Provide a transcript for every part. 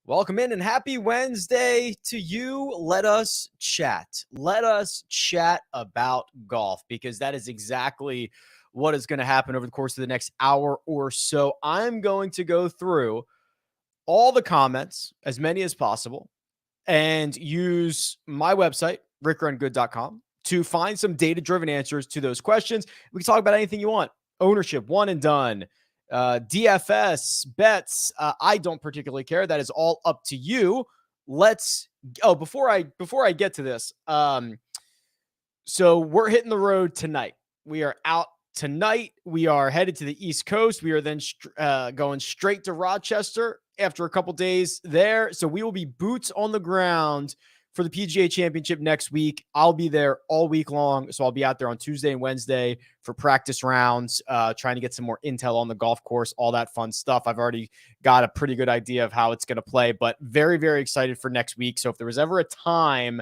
Welcome in and happy Wednesday to you. Let us chat. Let us chat about golf because that is exactly what is going to happen over the course of the next hour or so. I'm going to go through all the comments, as many as possible, and use my website, RickRunGood.com, to find some data-driven answers to those questions. We can talk about anything you want. Ownership, one and done. DFS, bets, I don't particularly care. That is all up to you. Before I get to this, so we're hitting the road tonight. We are out tonight. We are headed to the East Coast. We are then going straight to Rochester after a couple days there. So we will be boots on the ground for the PGA Championship next week. I'll be there all week long. So I'll be out there on Tuesday and Wednesday for practice rounds, trying to get some more intel on the golf course, all that fun stuff. I've already got a pretty good idea of how it's going to play, but very, very excited for next week. So if there was ever a time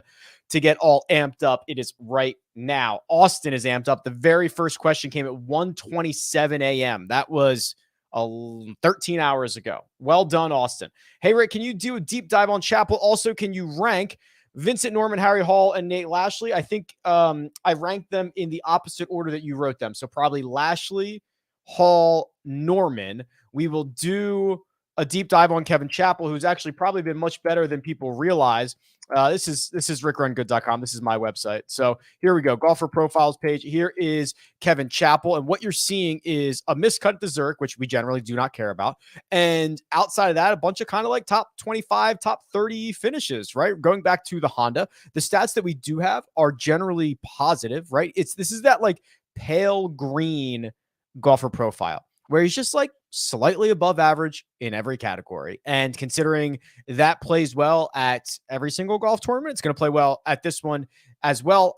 to get all amped up, it is right now. Austin is amped up. The very first question came at 1:27 a.m. That was 13 hours ago. Well done, Austin. Hey, Rick, can you do a deep dive on Chappell? Also, can you rank Vincent Norrman, Harry Hall, and Nate Lashley? I think I ranked them in the opposite order that you wrote them. So probably Lashley, Hall, Norman. We will do a deep dive on Kevin Chappell, who's actually probably been much better than people realize. This is RickRunGood.com. This is my website. So here we go. Golfer profiles page. Here is Kevin Chappell. And what you're seeing is a miscut at the Zurich, which we generally do not care about. And outside of that, a bunch of kind of like top 25, top 30 finishes, right? Going back to the Honda, the stats that we do have are generally positive, right? This is that like pale green golfer profile where he's just like slightly above average in every category. And considering that plays well at every single golf tournament, it's going to play well at this one as well.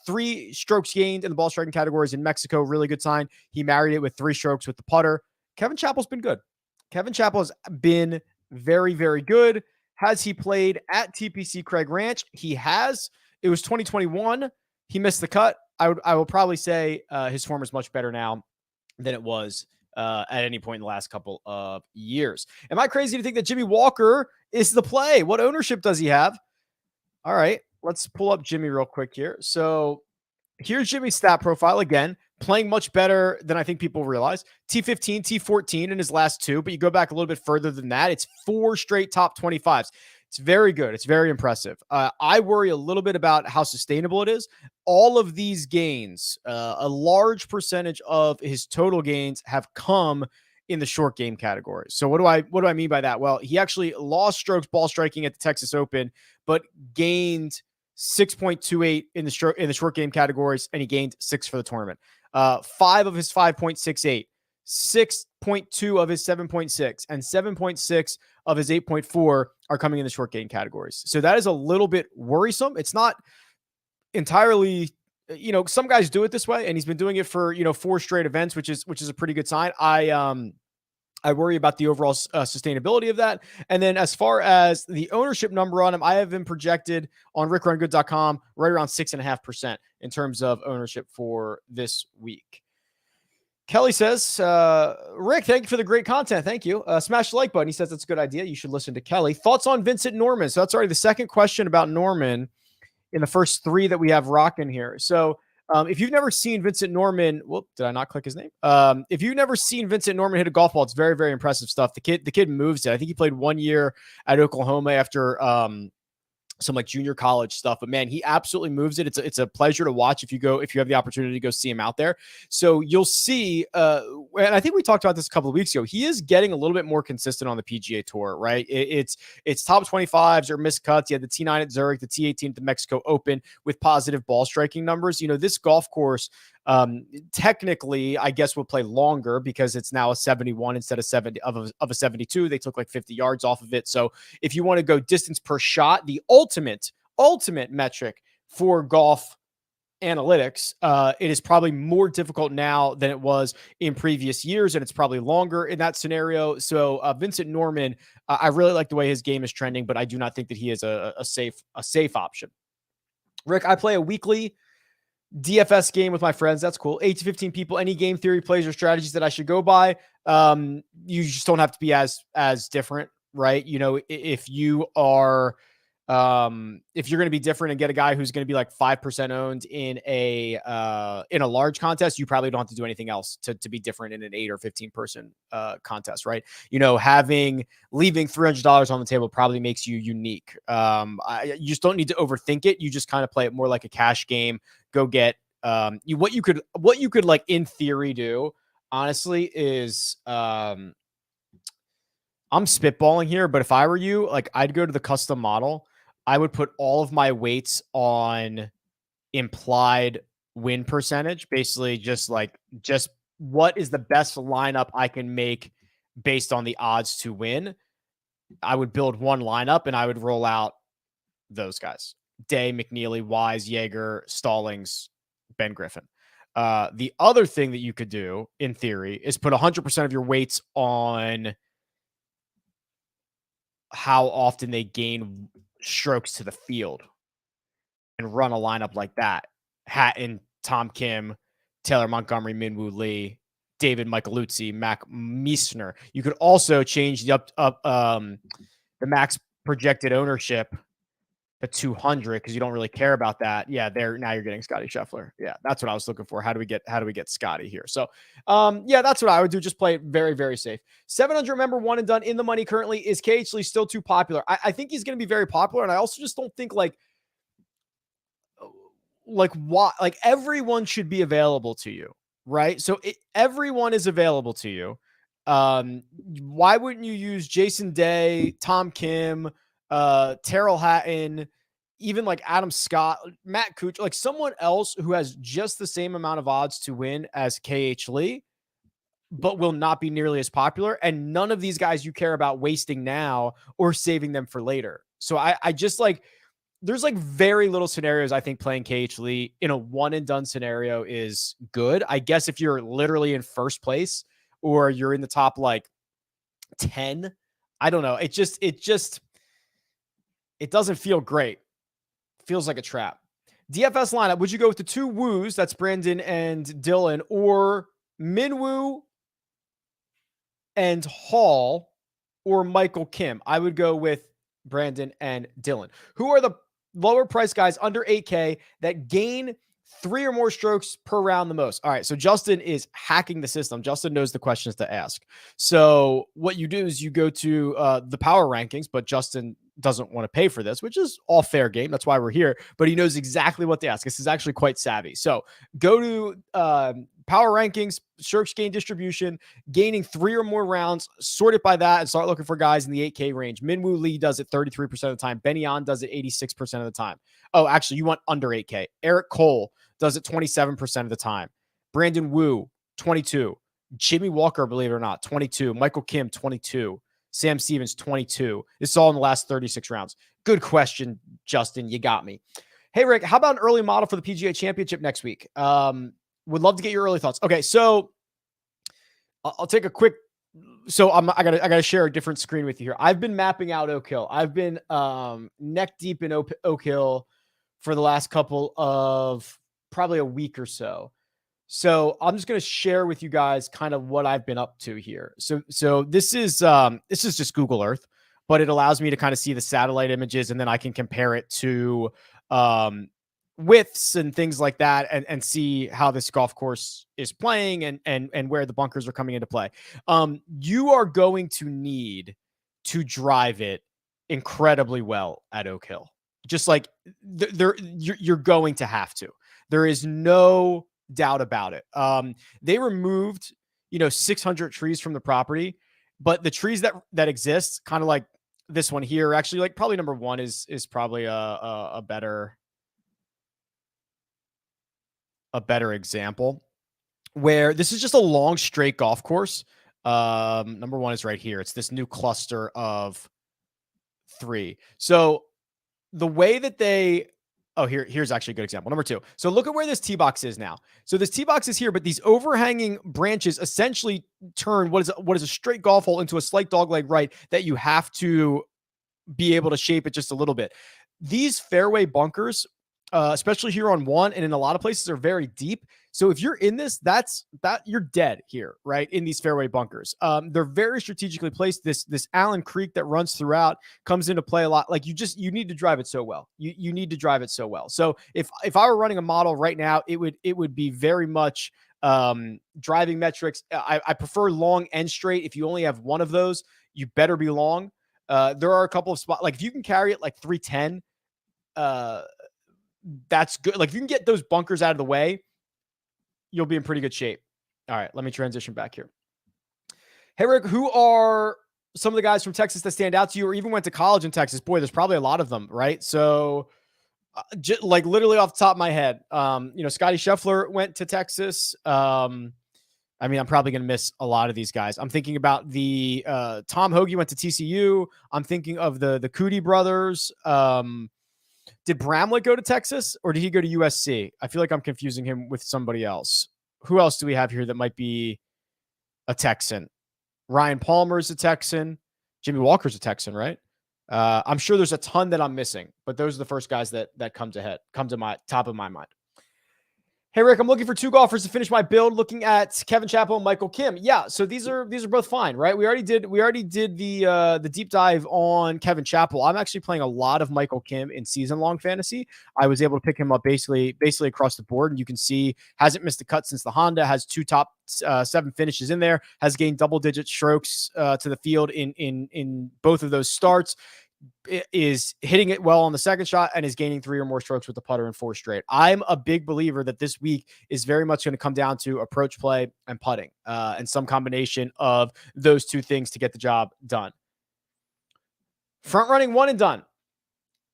3 strokes gained in the ball striking categories in Mexico. Really good sign. He married it with 3 strokes with the putter. Kevin Chappell's been good. Kevin Chappell has been very, very good. Has he played at TPC Craig Ranch? He has. It was 2021. He missed the cut. I will probably say his form is much better now than it was at any point in the last couple of years. Am I crazy to think that Jimmy Walker is the play? What ownership does he have? All right, let's pull up Jimmy real quick here. So here's Jimmy's stat profile again, playing much better than I think people realize. T15, T14 in his last 2, but you go back a little bit further than that. It's 4 straight top 25s. It's very good. It's very impressive. I worry a little bit about how sustainable it is. All of these gains, a large percentage of his total gains have come in the short game category. So what do I mean by that? Well, he actually lost strokes ball striking at the Texas Open, but gained 6.28 in the short game categories, and he gained 6 for the tournament. 5 of his 5.68, 6.2 of his 7.6, and 7.6 of his 8.4 are coming in the short game categories. So that is a little bit worrisome. It's not entirely, some guys do it this way, and he's been doing it for 4 straight events, which is a pretty good sign. I worry about the overall sustainability of that. And then as far as the ownership number on him, I have been projected on RickRunGood.com right around 6.5% in terms of ownership for this week. Kelly says, Rick, thank you for the great content. Thank you. Smash the like button. He says that's a good idea. You should listen to Kelly. Thoughts on Vincent Norrman? So that's already the second question about Norman in the first 3 that we have rocking here. So if you've never seen Vincent Norrman, did I not click his name? If you've never seen Vincent Norrman hit a golf ball, it's very, very impressive stuff. The kid moves it. I think he played 1 year at Oklahoma after some like junior college stuff, but man, he absolutely moves it. It's a pleasure to watch if you have the opportunity to go see him out there. So you'll see, and I think we talked about this a couple of weeks ago, he is getting a little bit more consistent on the PGA Tour, right? It's top 25s or missed cuts. He had the T9 at Zurich, the T18 at the Mexico Open with positive ball striking numbers. This golf course, technically, I guess will play longer because it's now a 71 instead of 70 of a 72. They took like 50 yards off of it. So if you want to go distance per shot, the ultimate metric for golf analytics, it is probably more difficult now than it was in previous years, and it's probably longer in that scenario. So Vincent Norrman, I really like the way his game is trending, but I do not think that he is a safe option. Rick, I play a weekly DFS game with my friends. That's cool. 8 to 15 people. Any game theory plays or strategies that I should go by? You just don't have to be as different, right? You know, if you're going to be different and get a guy who's going to be like 5% owned in a large contest, you probably don't have to do anything else to be different in an 8 or 15 person contest, right? You know, leaving $300 on the table probably makes you unique. You just don't need to overthink it. You just kind of play it more like a cash game. Go get what you could like in theory do, honestly, is I'm spitballing here, but if I were you, like I'd go to the custom model. I would put all of my weights on implied win percentage, basically just what is the best lineup I can make based on the odds to win. I would build one lineup and I would roll out those guys: Day, McNeely, Wise, Yeager, Stallings, Ben Griffin. The other thing that you could do in theory is put 100% of your weights on how often they gain strokes to the field and run a lineup like that. Hatton, Tom Kim, Taylor Montgomery, Minwoo Lee, David Micheluzzi, Mac Meissner. You could also change the max projected ownership to 200 because you don't really care about that. Yeah, now you're getting Scotty Scheffler. Yeah, that's what I was looking for. How do we get Scotty here? So, yeah, that's what I would do. Just play it very, very safe. 700 member one and done in the money currently. Is KH Lee still too popular? I think he's going to be very popular, and I also just don't think like why, like everyone should be available to you, right? So everyone is available to you. Why wouldn't you use Jason Day, Tom Kim, Terrell Hatton, even like Adam Scott, Matt Kuchar, like someone else who has just the same amount of odds to win as KH Lee, but will not be nearly as popular. And none of these guys you care about wasting now or saving them for later. So I just like, there's like very little scenarios I think playing KH Lee in a one and done scenario is good. I guess if you're literally in first place or you're in the top like 10, I don't know. It doesn't feel great. It feels like a trap. DFS lineup. Would you go with the two Woos? That's Brandon and Dylan, or Minwoo and Hall, or Michael Kim? I would go with Brandon and Dylan. Who are the lower price guys under 8K that gain 3 or more strokes per round the most? All right, so Justin is hacking the system. Justin knows the questions to ask. So what you do is you go to the power rankings, but Justin doesn't want to pay for this, which is all fair game. That's why we're here. But he knows exactly what to ask. This is actually quite savvy. So go to power rankings, search gain distribution, gaining 3 or more rounds, sort it by that, and start looking for guys in the 8K range. Minwoo Lee does it 33% of the time. Benny On does it 86% of the time. Oh, actually, you want under 8K. Eric Cole does it 27% of the time. Brandon Wu, 22. Jimmy Walker, believe it or not, 22. Michael Kim, 22. Sam Stevens, 22. This is all in the last 36 rounds. Good question, Justin. You got me. Hey, Rick, how about an early model for the PGA Championship next week? Would love to get your early thoughts. Okay, so I'll take a quick. So I gotta share a different screen with you here. I've been mapping out Oak Hill. I've been neck deep in Oak Hill for the last couple of probably a week or so. So I'm just going to share with you guys kind of what I've been up to here. So this is just Google Earth, but it allows me to kind of see the satellite images, and then I can compare it to widths and things like that, and see how this golf course is playing and where the bunkers are coming into play. You are going to need to drive it incredibly well at Oak Hill. Just like you're going to have to. There is no doubt about it. They removed, 600 trees from the property, but the trees that exist, kind of like this one here, actually, like probably number one is probably a better example, where this is just a long straight golf course. Number one is right here. It's this new cluster of 3. So the way that here's actually a good example. Number 2. So look at where this tee box is now. So this tee box is here, but these overhanging branches essentially turn what is a straight golf hole into a slight dogleg right that you have to be able to shape it just a little bit. These fairway bunkers especially here on one, and in a lot of places are very deep. So if you're in this, you're dead here, right? In these fairway bunkers. They're very strategically placed. This Allen Creek that runs throughout comes into play a lot. Like you need to drive it so well. You need to drive it so well. So if I were running a model right now, it would be very much driving metrics. I prefer long and straight. If you only have one of those, you better be long. There are a couple of spots, like if you can carry it like 310, that's good. Like if you can get those bunkers out of the way, you'll be in pretty good shape. All right, let me transition back here. Hey, Rick, who are some of the guys from Texas that stand out to you or even went to college in Texas? Boy, there's probably a lot of them, right? So like literally off the top of my head, Scotty Scheffler went to Texas. I'm probably going to miss a lot of these guys. I'm thinking about the Tom Hoagie went to TCU. I'm thinking of the Cootie brothers. Did Bramlett go to Texas or did he go to USC? I feel like I'm confusing him with somebody else. Who else do we have here that might be a Texan? Ryan Palmer's a Texan. Jimmy Walker's a Texan, right? I'm sure there's a ton that I'm missing, but those are the first guys that come to my top of my mind. Hey, Rick, I'm looking for two golfers to finish my build, looking at Kevin Chappell and Michael Kim. Yeah, so these are both fine, right? We already did the deep dive on Kevin Chappell. I'm actually playing a lot of Michael Kim in season-long fantasy. I was able to pick him up basically across the board, and you can see hasn't missed a cut since the Honda, has 2 top 7 finishes in there, has gained double-digit strokes to the field in both of those starts. Is hitting it well on the second shot and is gaining 3 or more strokes with the putter in 4 straight. I'm a big believer that this week is very much going to come down to approach play and putting and some combination of those 2 things to get the job done. Front running one and done.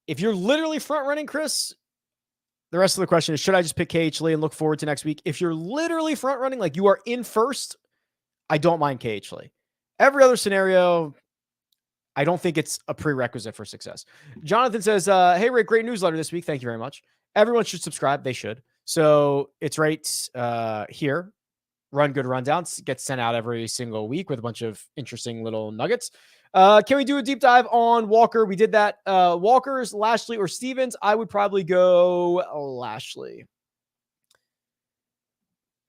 If you're literally front running, Chris, the rest of the question is, should I just pick KH Lee and look forward to next week? If you're literally front running, like you are in first, I don't mind KH Lee. Every other scenario, I don't think it's a prerequisite for success. Jonathan says, hey, Rick, great newsletter this week. Thank you very much. Everyone should subscribe. They should. So it's right here. Run Good Rundowns gets sent out every single week with a bunch of interesting little nuggets. Can we do a deep dive on Walker? We did that. Walker's, Lashley, or Stevens? I would probably go Lashley.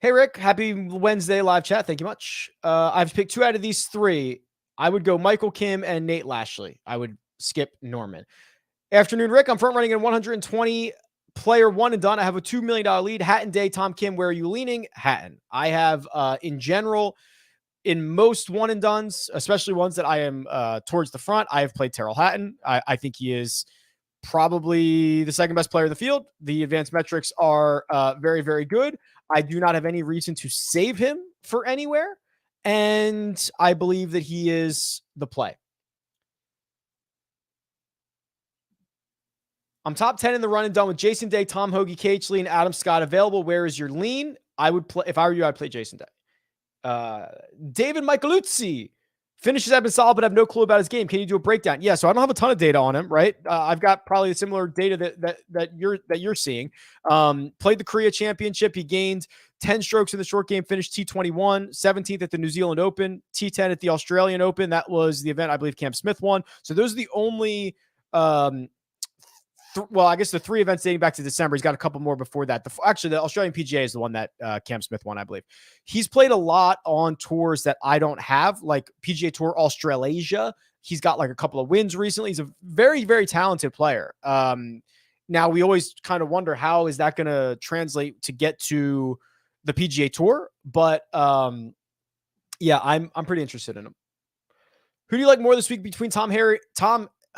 Hey, Rick. Happy Wednesday live chat. Thank you much. I've picked 2 out of these 3. I would go Michael Kim and Nate Lashley. I would skip Norman. Afternoon, Rick. I'm front running in 120 player one and done. I have a $2 million lead. Hatton, Day, Tom Kim. Where are you leaning? Hatton. I have, in general, in most one and dones, especially ones that I am towards the front, I have played Terrell Hatton. I think he is probably the second best player in the field. The advanced metrics are very, very good. I do not have any reason to save him for anywhere. And I believe that he is the play. I'm top 10 in the run and done with Jason Day, Tom Hoagie, KH Lee, and Adam Scott available. Where is your lean? I would play, if I were you, I'd play Jason Day. David Micheluzzi finishes have been solid, but I have no clue about his game. Can you do a breakdown? Yeah, so I don't have a ton of data on him, right? I've got probably a similar data that you're seeing. Played the Korea Championship. He gained 10 strokes in the short game, finished T21, 17th at the New Zealand Open, T10 at the Australian Open. That was the event I believe Cam Smith won. So those are the only, I guess the 3 events dating back to December. He's got a couple more before that. Actually, the Australian PGA is the one that Cam Smith won, I believe. He's played a lot on tours that I don't have, like PGA Tour Australasia. He's got like a couple of wins recently. He's a very, very talented player. Now, we always kind of wonder how is that going to translate to get to the PGA Tour, but yeah, I'm pretty interested in him. Who do you like more this week between Tom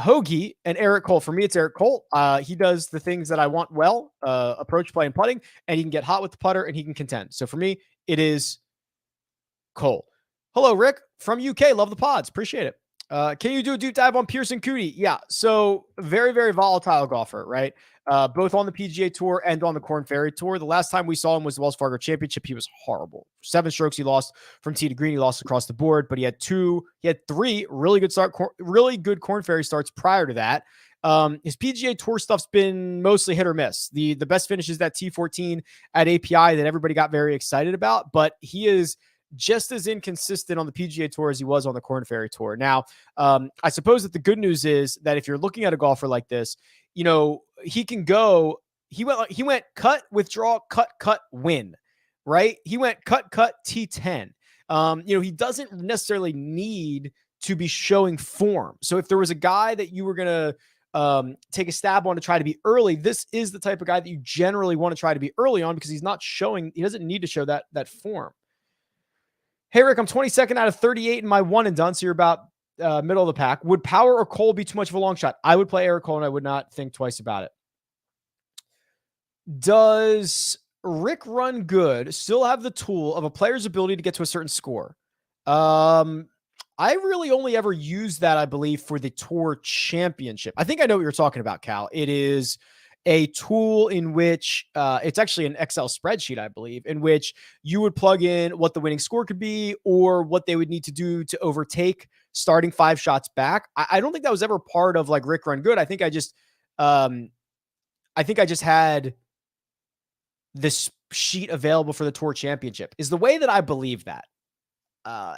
Hoagie and Eric Cole? For me, it's Eric Cole. He does the things that I want well, approach, play, and putting, and he can get hot with the putter, and he can contend. So for me, it is Cole. Hello, Rick from UK. Love the pods. Appreciate it. Can you do a deep dive on Pearson Cootie? Yeah. So very, very volatile golfer, right? Both on the PGA Tour and on the Korn Ferry Tour. The last time we saw him was the Wells Fargo Championship. He was horrible. 7 strokes he lost from tee to green. He lost across the board, but he had 3 really good Korn Ferry starts prior to that. His PGA Tour stuff's been mostly hit or miss. The best finish is that T14 at API that everybody got very excited about, but he is just as inconsistent on the PGA Tour as he was on the Korn Ferry Tour. Now, I suppose that the good news is that if you're looking at a golfer like this, he can go He went cut, withdraw, cut, win, right? He went cut, T10. He doesn't necessarily need to be showing form. So if there was a guy that you were going to take a stab on to try to be early, this is the type of guy that you generally want to try to be early on because he doesn't need to show that form. Hey, Rick, I'm 22nd out of 38 in my one and done. So you're about middle of the pack. Would Power or Cole be too much of a long shot? I would play Eric Cole and I would not think twice about it. Does Rick Run Good still have the tool of a player's ability to get to a certain score? I really only ever used that, I believe, for the Tour Championship. I think I know what you're talking about, Cal. It is a tool in which it's actually an Excel spreadsheet, I believe, in which you would plug in what the winning score could be or what they would need to do to overtake starting 5 shots back. I don't think that was ever part of like Rick Run Good. I think I just had this sheet available for the Tour Championship is the way that I believe that.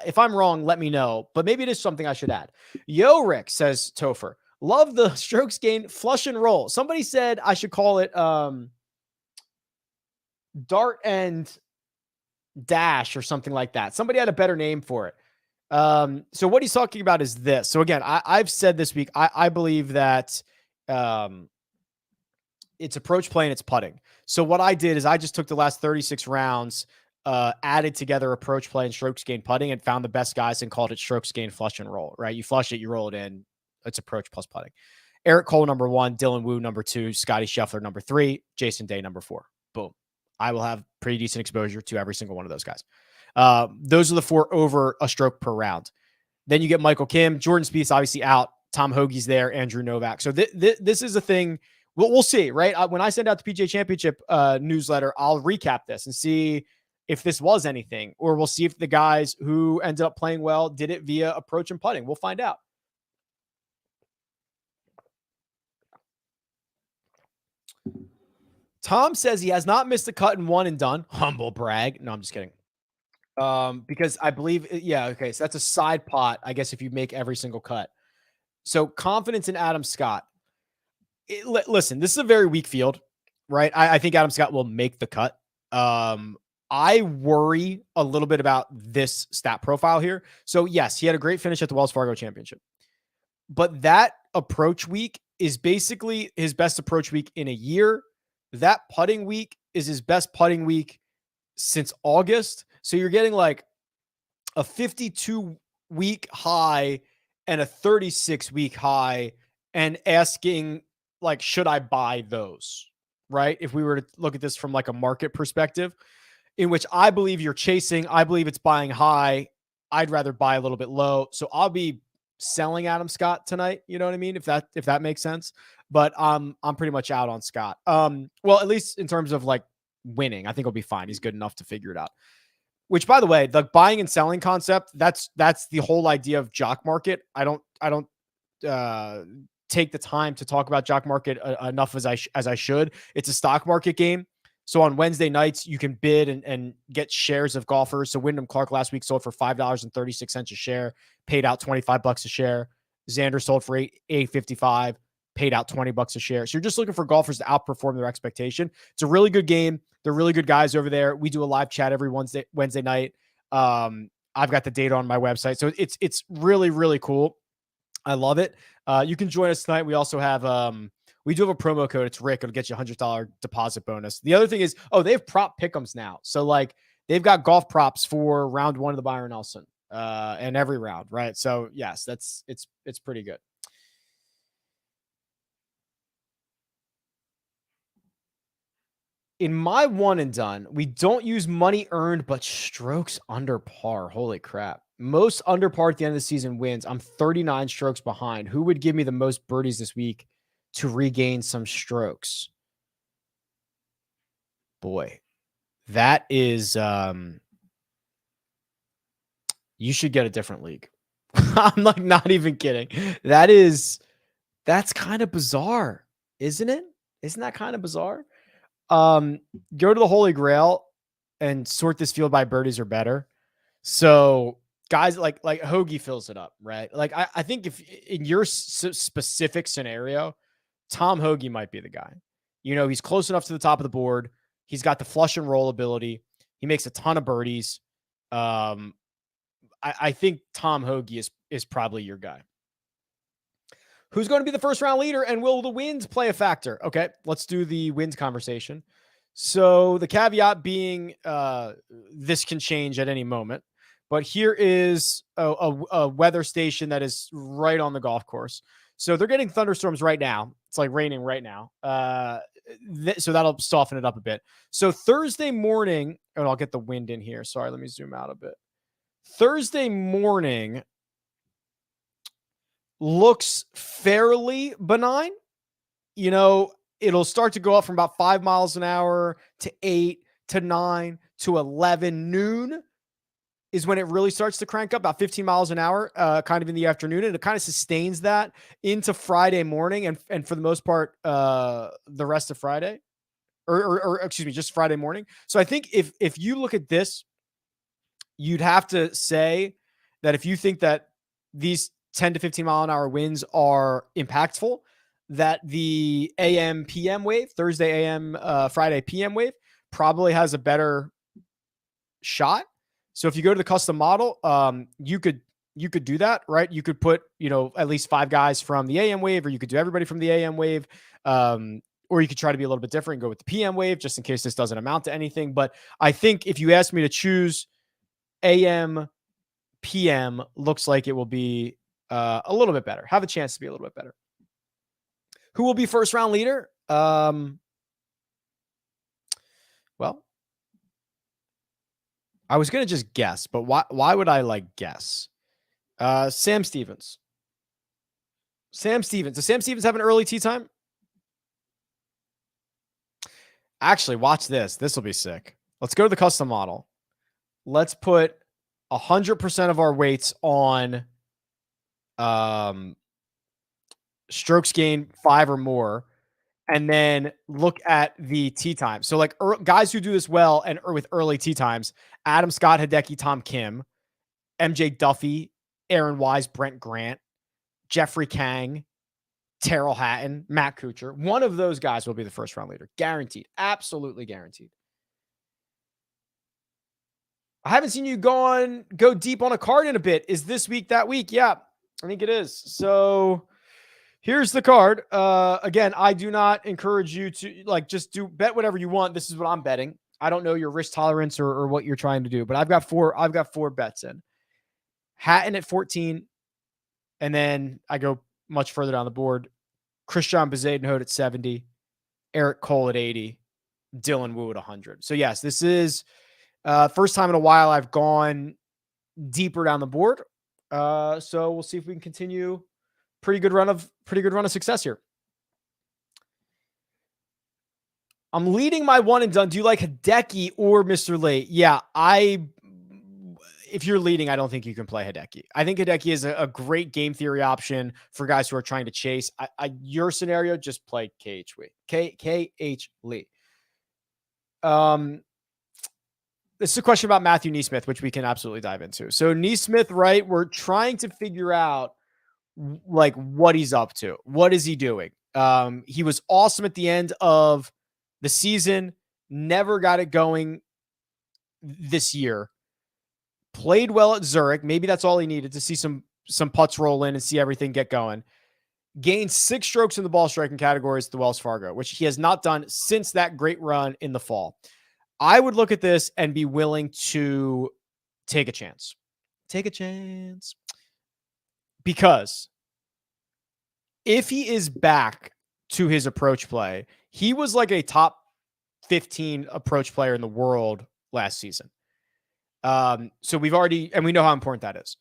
If I'm wrong, let me know, but maybe it is something I should add. Yo, Rick, says Topher. Love the strokes gain flush and roll. Somebody said I should call it dart and dash or something like that. Somebody had a better name for it. So what he's talking about is this. So again, I've said this week, I believe that it's approach play and it's putting. So what I did is I just took the last 36 rounds, added together approach play and strokes gain putting and found the best guys and called it strokes gain flush and roll, right? You flush it, you roll it in. It's approach plus putting. Eric Cole, number 1, Dylan Wu, number 2, Scotty Scheffler, number 3, Jason Day, number 4. Boom. I will have pretty decent exposure to every single one of those guys. Those are the 4 over a stroke per round. Then you get Michael Kim, Jordan Spieth's obviously out. Tom Hoagie's there, Andrew Novak. So this is a thing. We'll see, right? When I send out the PGA Championship newsletter, I'll recap this and see if this was anything, or we'll see if the guys who ended up playing well did it via approach and putting. We'll find out. Tom says he has not missed a cut in one and done. Humble brag. No, I'm just kidding. Because I believe, yeah, okay. So that's a side pot, I guess, if you make every single cut. So confidence in Adam Scott. Listen, this is a very weak field, right? I think Adam Scott will make the cut. I worry a little bit about this stat profile here. So yes, he had a great finish at the Wells Fargo Championship, but that approach week is basically his best approach week in a year. That putting week is his best putting week since August. So you're getting like a 52 week high and a 36 week high and asking like, should I buy those? Right? If we were to look at this from like a market perspective, in which I believe you're chasing, I believe it's buying high. I'd rather buy a little bit low. So I'll be selling Adam Scott tonight. You know what I mean? If that makes sense. But I'm pretty much out on Scott. Well, at least in terms of like winning, I think he'll be fine. He's good enough to figure it out. Which, by the way, the buying and selling concept, that's the whole idea of Jock Market. I don't take the time to talk about Jock Market enough as I should. It's a stock market game. So on Wednesday nights, you can bid and get shares of golfers. So Wyndham Clark last week sold for $5.36 a share, paid out $25 a share. Xander sold for $8.55, paid out $20 a share. So you're just looking for golfers to outperform their expectation. It's a really good game. They're really good guys over there. We do a live chat every Wednesday night. I've got the data on my website. So it's really, really cool. I love it. You can join us tonight. We also have we do have a promo code. It's Rick. It'll get you a $100 deposit bonus. The other thing is, they have prop pick'ems now. So like they've got golf props for round 1 of the Byron Nelson and every round, right? So yes, it's pretty good. In my one and done, we don't use money earned, but strokes under par. Holy crap. Most under par at the end of the season wins. I'm 39 strokes behind. Who would give me the most birdies this week to regain some strokes? Boy, that is, you should get a different league. I'm like not even kidding. That's kind of bizarre, isn't it? Isn't that kind of bizarre? Go to the Holy Grail and sort this field by birdies or better. So guys like Hoagie fills it up, right? Like I think if in your specific scenario, Tom Hoagie might be the guy. He's close enough to the top of the board. He's got the flush and roll ability. He makes a ton of birdies. I think Tom Hoagie is probably your guy. Who's going to be the first round leader, and will the wins play a factor? Okay, let's do the wins conversation. So the caveat being this can change at any moment, but here is a weather station that is right on the golf course. So they're getting thunderstorms right now. It's like raining right now. So that'll soften it up a bit. So Thursday morning, and I'll get the wind in here. Sorry, let me zoom out a bit. Thursday morning looks fairly benign. It'll start to go up from about 5 miles an hour to 8 to 9 to 11. Noon is when it really starts to crank up, about 15 miles an hour, kind of in the afternoon. And it kind of sustains that into Friday morning. And for the most part, the rest of Friday or excuse me, just Friday morning. So I think if you look at this, you'd have to say that if you think that these 10 to 15 mile an hour winds are impactful, that the AM PM wave, Thursday AM, Friday PM wave probably has a better shot. So if you go to the custom model, you could do that, right? You could put, at least 5 guys from the AM wave, or you could do everybody from the AM wave. Or you could try to be a little bit different and go with the PM wave, just in case this doesn't amount to anything. But I think if you ask me to choose, AM PM looks like it will be a little bit better, have a chance to be a little bit better. Who will be first round leader? Well, I was going to just guess, but why would I guess? Sam Stevens. Does Sam Stevens have an early tee time? Actually, watch this. This will be sick. Let's go to the custom model. Let's put 100% of our weights on strokes gained 5 or more, and then look at the tee time. So guys who do this well and with early tee times: Adam Scott, Hideki, Tom Kim, MJ Duffy, Aaron Wise, Brent Grant, Jeffrey Kang, Terrell Hatton, Matt Kuchar. One of those guys will be the first round leader. Guaranteed. Absolutely guaranteed. I haven't seen you go deep on a card in a bit. Is this week that week? Yeah, I think it is. So here's the card. Again, I do not encourage you to just bet whatever you want. This is what I'm betting. I don't know your risk tolerance or what you're trying to do, but I've got four bets in. Hatton at 14. And then I go much further down the board. Christian Bezuidenhout at 70. Eric Cole at 80. Dylan Wu at 100. So yes, this is first time in a while I've gone deeper down the board. So we'll see if we can continue pretty good run of success here. I'm leading my one and done. Do you like Hideki or Mr. Late? Yeah, if you're leading, I don't think you can play Hideki. I think Hideki is a great game theory option for guys who are trying to chase. Your scenario, just play KH Lee. This is a question about Matthew NeSmith, which we can absolutely dive into. So NeSmith, right? We're trying to figure out what he's up to. What is he doing? He was awesome at the end of the season. Never got it going this year. Played well at Zurich. Maybe that's all he needed to see some putts roll in and see everything get going. Gained 6 strokes in the ball striking categories at the Wells Fargo, which he has not done since that great run in the fall. I would look at this and be willing to take a chance. Because if he is back to his approach play, he was like a top 15 approach player in the world last season. So we know how important that is.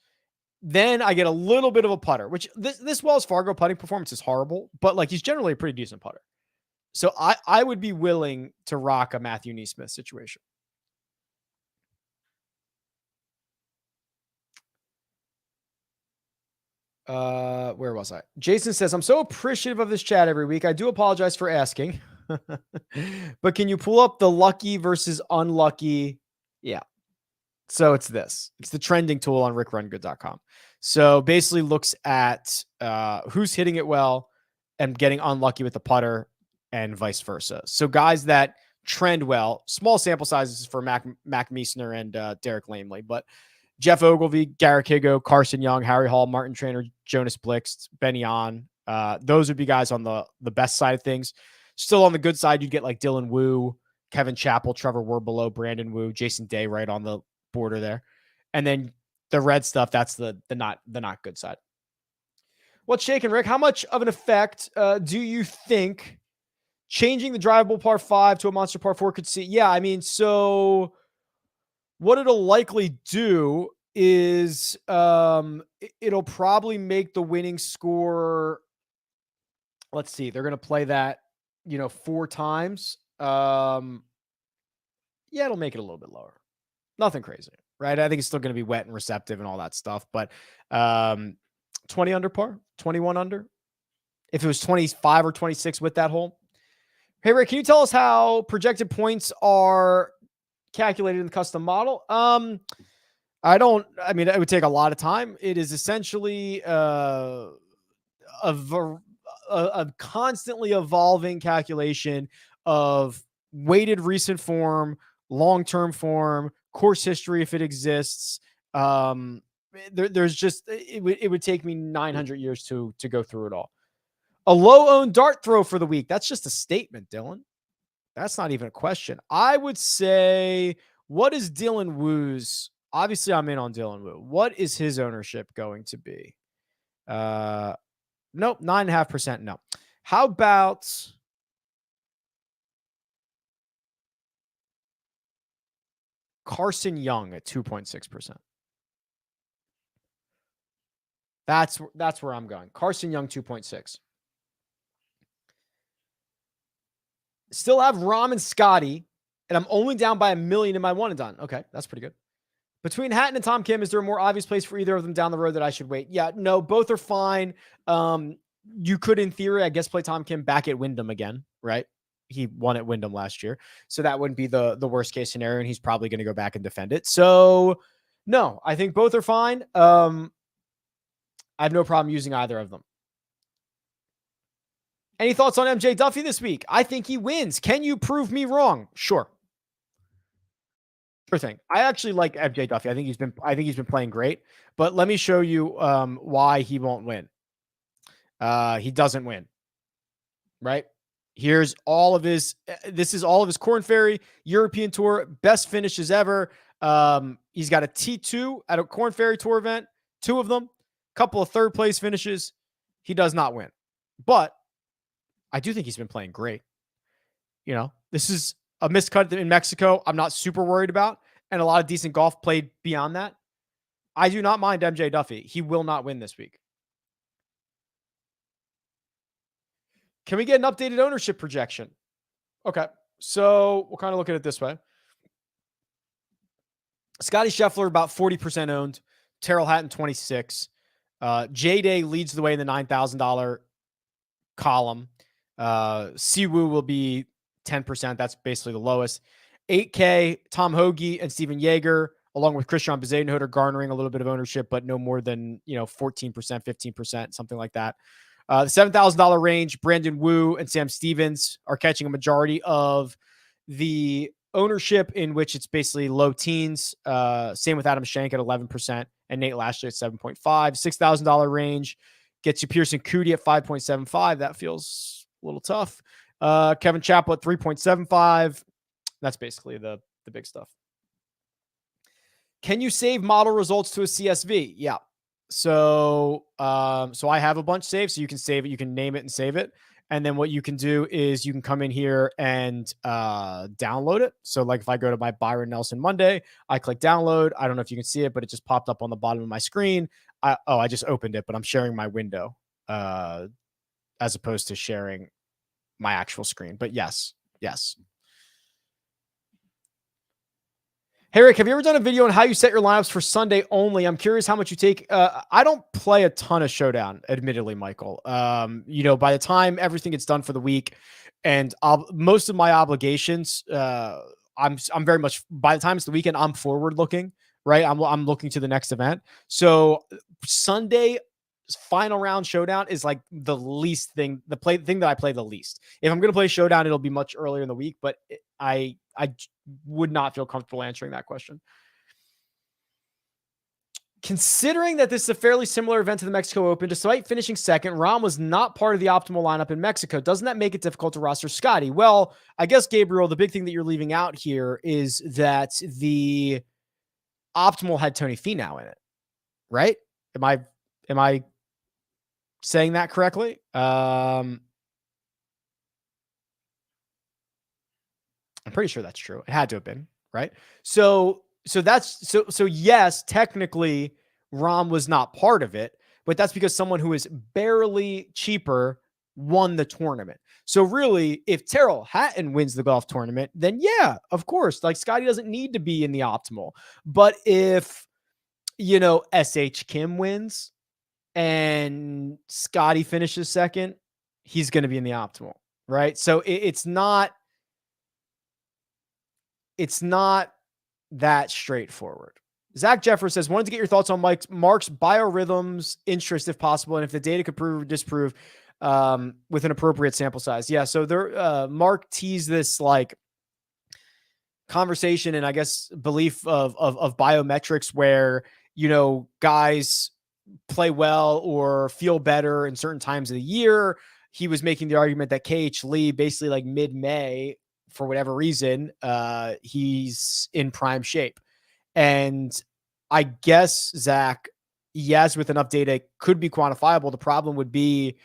Then I get a little bit of a putter, which this Wells Fargo putting performance is horrible, but he's generally a pretty decent putter. So I would be willing to rock a Matthew NeSmith situation. Where was I? Jason says, I'm so appreciative of this chat every week. I do apologize for asking, but can you pull up the lucky versus unlucky? Yeah. So it's the trending tool on RickRunGood.com. So basically looks at who's hitting it well and getting unlucky with the putter and vice versa. So guys that trend well, small sample sizes for Mac Meisner and Derek Lamley, but Jeff Ogilvy, Garrett Higo, Carson Young, Harry Hall, Martin Trainer, Jonas Blixt, Ben Yon. Those would be guys on the best side of things. Still on the good side, you'd get like Dylan Wu, Kevin Chappell, Trevor Werbelow, Brandon Wu, Jason Day right on the border there. And then the red stuff, that's the not good side. What's shaking, Rick? How much of an effect do you think changing the drivable par 5 to a monster par 4 could see? Yeah, I mean, so what it'll likely do is it'll probably make the winning score. Let's see. They're going to play that, 4 times. Yeah, it'll make it a little bit lower. Nothing crazy, right? I think it's still going to be wet and receptive and all that stuff, but 20 under par, 21 under. If it was 25 or 26 with that hole. Hey, Rick, can you tell us how projected points are calculated in the custom model? It would take a lot of time. It is essentially a constantly evolving calculation of weighted recent form, long-term form, course history if it exists. There's just it would take me 900 years to go through it all. A low-owned dart throw for the week. That's just a statement, Dylan. That's not even a question. I would say, what is Dylan Wu's? Obviously, I'm in on Dylan Wu. What is his ownership going to be? Nope, 9.5%. No. How about Carson Young at 2.6%? That's where I'm going. Carson Young, 2.6. Still have Rahm and Scotty, and I'm only down by $1 million in my one and done. Okay, that's pretty good. Between Hatton and Tom Kim, is there a more obvious place for either of them down the road that I should wait? Yeah, no, both are fine. You could, in theory, I guess, play Tom Kim back at Wyndham again, right? He won at Wyndham last year. So that wouldn't be the worst case scenario, and he's probably going to go back and defend it. So, no, I think both are fine. I have no problem using either of them. Any thoughts on MJ Duffy this week? I think he wins. Can you prove me wrong? Sure thing. I actually like MJ Duffy. I think he's been playing great. But let me show you why he won't win. He doesn't win. Right? Here's all of his. This is all of his Korn Ferry European Tour best finishes ever. He's got a T2 at a Korn Ferry Tour event. 2 of them. Couple of third place finishes. He does not win. But I do think he's been playing great. This is a miscut in Mexico I'm not super worried about, and a lot of decent golf played beyond that. I do not mind MJ Duffy. He will not win this week. Can we get an updated ownership projection? Okay, so we'll kind of look at it this way. Scotty Scheffler, about 40% owned. Terrell Hatton, 26. J-Day leads the way in the $9,000 column. Siwoo will be 10%. That's basically the lowest. 8K, Tom Hoagie and Steven Yeager, along with Christian Bezuidenhout, are garnering a little bit of ownership, but no more than 14%, 15%, something like that. The $7,000 range, Brandon Wu and Sam Stevens are catching a majority of the ownership, in which it's basically low teens. Same with Adam Schenk at 11% and Nate Lashley at 7.5. $6,000 range gets you Pearson Coody at 5.75. That feels a little tough. Kevin Chappell at 3.75. That's basically the big stuff. Can you save model results to a CSV? Yeah. So I have a bunch saved, so you can save it. You can name it and save it. And then what you can do is you can come in here and download it. So like if I go to my Byron Nelson Monday, I click download. I don't know if you can see it, but it just popped up on the bottom of my screen. I just opened it, but I'm sharing my window as opposed to sharing my actual screen. But yes. Hey, Rick, have you ever done a video on how you set your lineups for Sunday only? I'm curious how much you take. I don't play a ton of Showdown, admittedly, Michael. By the time everything gets done for the week and most of my obligations, I'm very much, by the time it's the weekend, I'm forward looking, right? I'm looking to the next event. So Sunday, final round showdown is like the least thing, thing that I play the least. If I'm going to play showdown, it'll be much earlier in the week, but I would not feel comfortable answering that question. Considering that this is a fairly similar event to the Mexico Open, despite finishing second, Rahm was not part of the optimal lineup in Mexico. Doesn't that make it difficult to roster Scotty? Well, I guess, Gabriel, the big thing that you're leaving out here is that the optimal had Tony Finau in it, right? Am I saying that correctly? I'm pretty sure that's true. It had to have been, right? So yes, technically Rahm was not part of it, but that's because someone who is barely cheaper won the tournament. So really, if Terrell Hatton wins the golf tournament, then yeah, of course, like Scotty doesn't need to be in the optimal. But if, SH Kim wins and Scotty finishes second, he's going to be in the optimal, right? So it's not that straightforward. Zach Jeffers says, wanted to get your thoughts on Mark's biorhythms interest, if possible, and if the data could prove or disprove with an appropriate sample size. Yeah, so there, Mark teased this like conversation and I guess belief of biometrics where, guys play well or feel better in certain times of the year. He was making the argument that KH Lee basically like mid-May, for whatever reason, he's in prime shape. And I guess, Zach, yes, with enough data, it could be quantifiable. The problem would be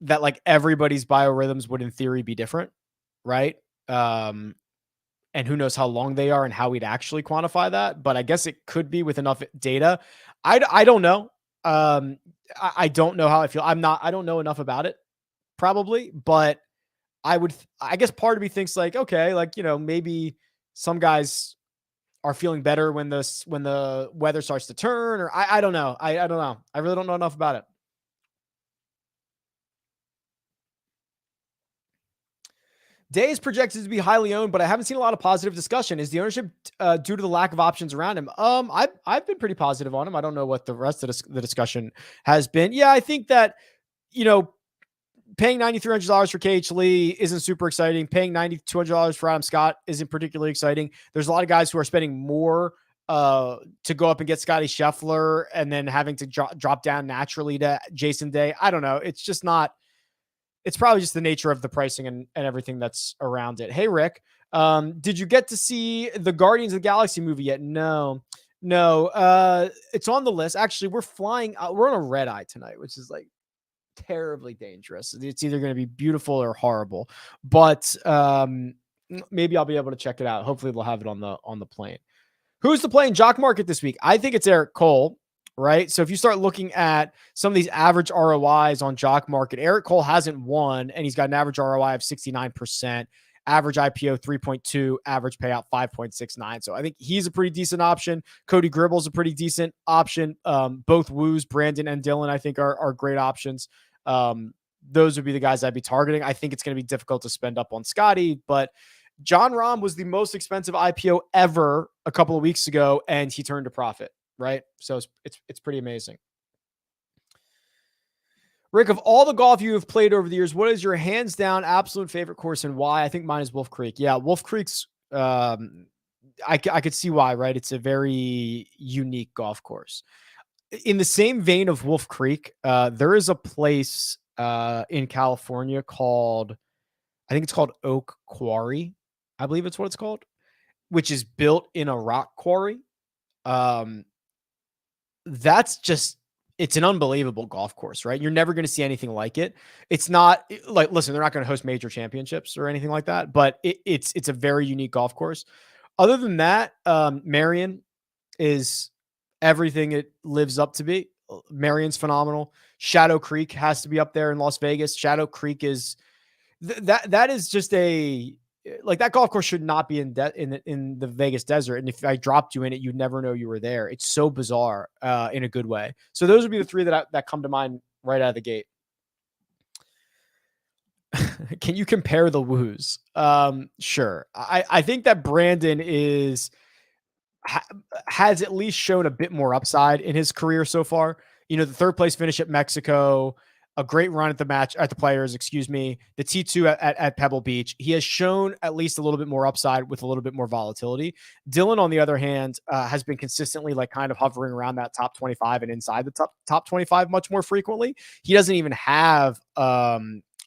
that like everybody's biorhythms would in theory be different, right? And who knows how long they are and how we'd actually quantify that. But I guess it could be with enough data. I don't know. I don't know how I feel. I don't know enough about it probably, but I guess part of me thinks like, okay, like, maybe some guys are feeling better when the weather starts to turn, or I don't know. I don't know. I really don't know enough about it. Day is projected to be highly owned, but I haven't seen a lot of positive discussion. Is the ownership due to the lack of options around him? I've been pretty positive on him. I don't know what the rest of the discussion has been. Yeah, I think that, paying $9,300 for KH Lee isn't super exciting. Paying $9,200 for Adam Scott isn't particularly exciting. There's a lot of guys who are spending more to go up and get Scotty Scheffler and then having to drop down naturally to Jason Day. I don't know. It's just not. It's probably just the nature of the pricing and everything that's around it. Hey, Rick, did you get to see the Guardians of the Galaxy movie yet? No. It's on the list. Actually, we're flying out. We're on a red eye tonight, which is like terribly dangerous. It's either going to be beautiful or horrible, but maybe I'll be able to check it out. Hopefully they'll have it on the plane. Who's the play in Jock Market this week? I think it's Eric Cole, right? So if you start looking at some of these average ROIs on Jock Market, Eric Cole hasn't won, and he's got an average ROI of 69%, average IPO 3.2, average payout 5.69. So I think he's a pretty decent option. Cody Gribble's a pretty decent option. Both Woos, Brandon and Dylan, I think are great options. Those would be the guys I'd be targeting. I think it's going to be difficult to spend up on Scotty, but John Rahm was the most expensive IPO ever a couple of weeks ago, and he turned a profit, right? So it's pretty amazing. Rick, of all the golf you have played over the years, what is your hands down absolute favorite course and why? I think mine is Wolf Creek. Yeah, Wolf Creek's, I could see why, right? It's a very unique golf course. In the same vein of Wolf Creek, there is a place in California called, I think it's called Oak Quarry. I believe it's what it's called, which is built in a rock quarry. That's just, it's an unbelievable golf course, right? You're never going to see anything like it. It's not like, listen, they're not going to host major championships or anything like that, but it's a very unique golf course. Other than that, Marion is everything it lives up to be. Marion's phenomenal. Shadow Creek has to be up there in Las Vegas. Shadow Creek is that is just like that golf course should not be in the Vegas desert. And if I dropped you in it, you'd never know you were there. It's so bizarre in a good way. So those would be the three that come to mind right out of the gate. Can you compare the Woos? Sure. I think that Brandon has at least shown a bit more upside in his career so far. the third place finish at Mexico, a great run at the Players, excuse me, the T2 at Pebble Beach. He has shown at least a little bit more upside with a little bit more volatility. Dylan, on the other hand, has been consistently like kind of hovering around that top 25 and inside the top 25 much more frequently. He doesn't even have a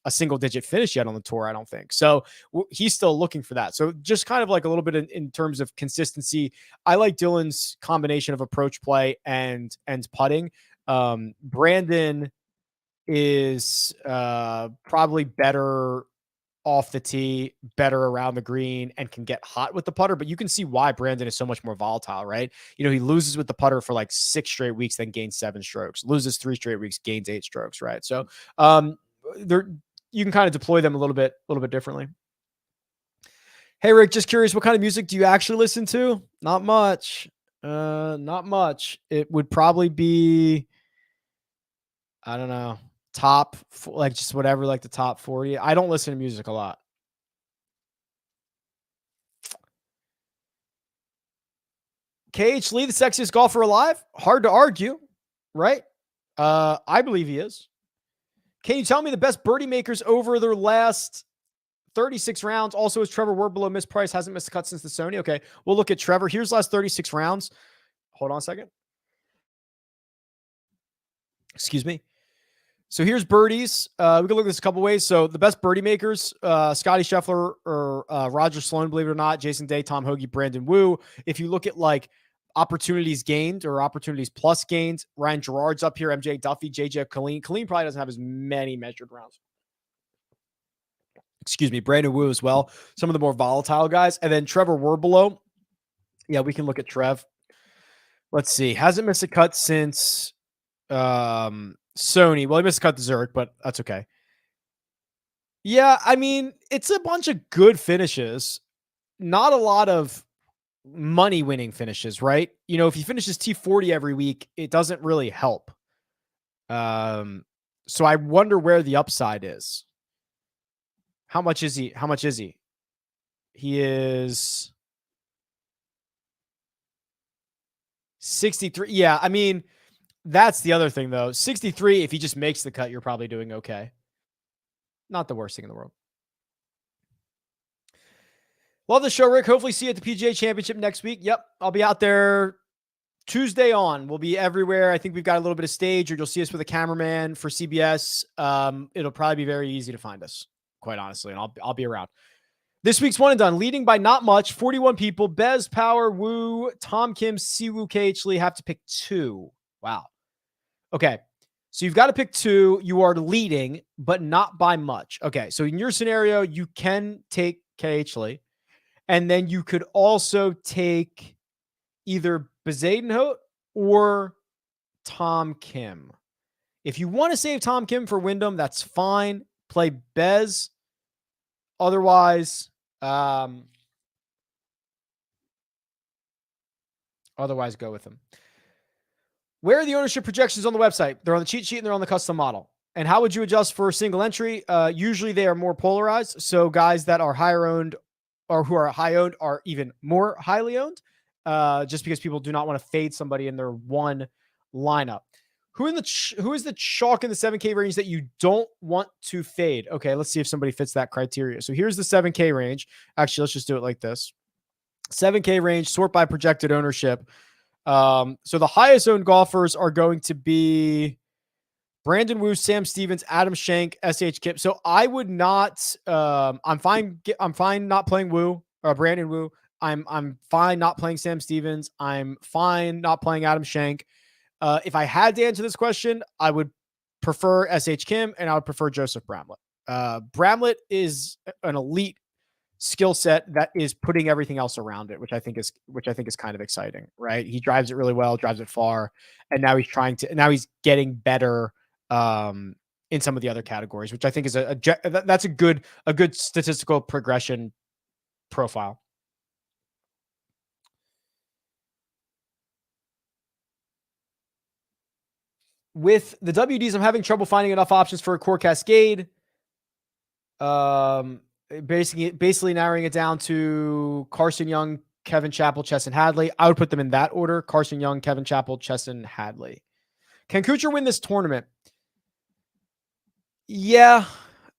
single digit finish yet on the tour, I don't think. So he's still looking for that. So just kind of like a little bit in terms of consistency. I like Dylan's combination of approach play and putting. Brandon is probably better off the tee, better around the green, and can get hot with the putter. But you can see why Brandon is so much more volatile, right? He loses with the putter for like 6 straight weeks, then gains 7 strokes, loses 3 straight weeks, gains 8 strokes, right? So you can kind of deploy them a little bit differently. Hey, Rick, just curious, what kind of music do you actually listen to? Not much. Not much. It would probably be, I don't know, like just whatever, like the top 40. I don't listen to music a lot. KH Lee, the sexiest golfer alive? Hard to argue, right? I believe he is. Can you tell me the best birdie makers over their last 36 rounds? Also, is Trevor Werbelow mispriced? Hasn't missed a cut since the Sony. Okay, we'll look at Trevor. Here's last 36 rounds. Hold on a second. Excuse me. So here's birdies. We can look at this a couple ways. So the best birdie makers, Scotty Scheffler or Roger Sloan, believe it or not, Jason Day, Tom Hoagie, Brandon Wu. If you look at like opportunities gained or opportunities plus gained, Ryan Gerard's up here, MJ Duffy, JJ Colleen. Colleen probably doesn't have as many measured rounds. Excuse me, Brandon Wu as well. Some of the more volatile guys. And then Trevor Werbelow. Yeah, we can look at Trev. Let's see. Hasn't missed a cut since Sony. Well, he missed a cut to Zurich, but that's okay. Yeah, I mean, it's a bunch of good finishes. Not a lot of money-winning finishes, right? If he finishes T40 every week, it doesn't really help. So I wonder where the upside is. How much is he? He is 63. Yeah, I mean, that's the other thing, though. 63, if he just makes the cut, you're probably doing okay. Not the worst thing in the world. Love the show, Rick. Hopefully see you at the PGA Championship next week. Yep, I'll be out there Tuesday on. We'll be everywhere. I think we've got a little bit of stage, or you'll see us with a cameraman for CBS. It'll probably be very easy to find us, quite honestly, and I'll be around. This week's one and done, leading by not much, 41 people. Bez, Power, Wu, Tom Kim, Siwoo, KH Lee have to pick 2. Wow. Okay. So you've got to pick 2. You are leading, but not by much. Okay. So in your scenario, you can take KH Lee, and then you could also take either Bezadenhout or Tom Kim. If you want to save Tom Kim for Wyndham, that's fine. Play Bez. Otherwise, go with him. Where are the ownership projections on the website? They're on the cheat sheet and they're on the custom model. And how would you adjust for a single entry? Usually they are more polarized. So guys that are higher owned or who are high owned are even more highly owned, just because people do not want to fade somebody in their one lineup. Who is the chalk in the 7K range that you don't want to fade? Okay, let's see if somebody fits that criteria. So here's the 7K range. Actually, let's just do it like this. 7K range, sort by projected ownership. So the highest owned golfers are going to be Brandon Wu, Sam Stevens, Adam Schenk, SH Kip. So I would not, I'm fine not playing Wu or Brandon Wu. I'm fine not playing Sam Stevens. I'm fine not playing Adam Schenk. If I had to answer this question, I would prefer SH Kim and I would prefer Joseph Bramlett. Bramlett is an elite skill set that is putting everything else around it, which I think is kind of exciting, right? He drives it really well, drives it far, and now he's getting better in some of the other categories, which I think is that's a good statistical progression profile. With the WDs, I'm having trouble finding enough options for a core Cascade. Basically narrowing it down to Carson Young, Kevin Chappell, Chesson Hadley. I would put them in that order: Carson Young, Kevin Chappell, Chesson Hadley. Can Kuchar win this tournament? Yeah,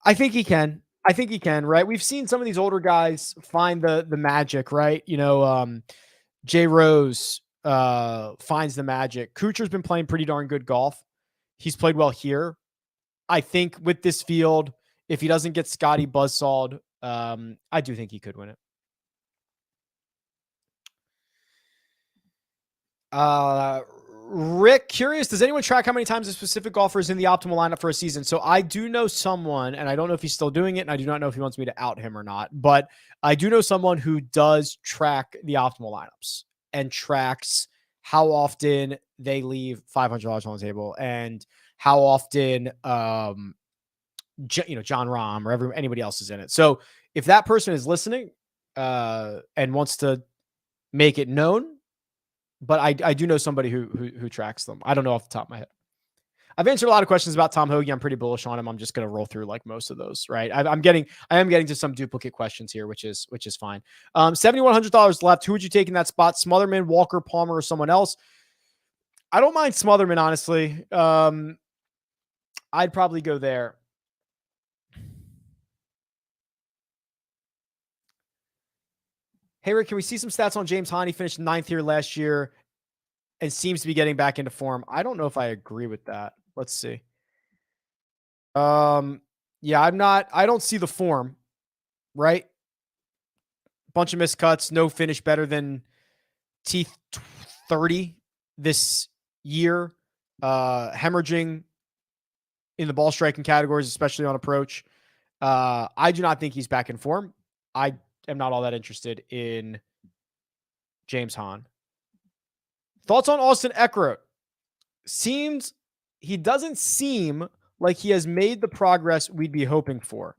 I think he can. I think he can, right? We've seen some of these older guys find the magic, right? Jay Rose finds the magic. Kuchar's been playing pretty darn good golf. He's played well here. I think with this field, if he doesn't get Scotty buzzsawed, I do think he could win it. Rick, curious, does anyone track how many times a specific golfer is in the optimal lineup for a season? So I do know someone, and I don't know if he's still doing it, and I do not know if he wants me to out him or not, but I do know someone who does track the optimal lineups and tracks how often they leave $500 on the table and how often, John Rahm or anybody else is in it. So if that person is listening and wants to make it known, but I do know somebody who tracks them. I don't know off the top of my head. I've answered a lot of questions about Tom Hoagie. I'm pretty bullish on him. I'm just going to roll through like most of those, right? I am getting to some duplicate questions here, which is fine. $7,100 left. Who would you take in that spot? Smotherman, Walker, Palmer, or someone else? I don't mind Smotherman, honestly. I'd probably go there. Hey, Rick, can we see some stats on James Hahn? He finished 9th here last year and seems to be getting back into form. I don't know if I agree with that. Let's see. Yeah, I don't see the form, right? Bunch of missed cuts, no finish better than T30 this year. Hemorrhaging in the ball striking categories, especially on approach. I do not think he's back in form. I am not all that interested in James Hahn. Thoughts on Austin Eckroat? He doesn't seem like he has made the progress we'd be hoping for.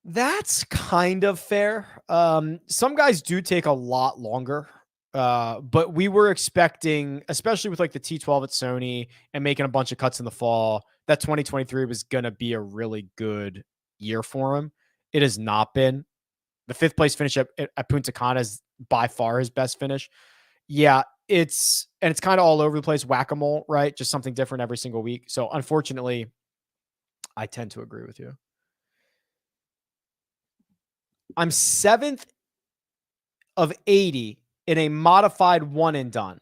That's kind of fair. Some guys do take a lot longer, but we were expecting, especially with like the T12 at Sony and making a bunch of cuts in the fall, that 2023 was going to be a really good year for him. It has not been. The 5th place finish at Punta Cana is by far his best finish. Yeah, it's kind of all over the place, whack-a-mole, right? Just something different every single week. So unfortunately, I tend to agree with you. I'm 7th of 80 in a modified one and done.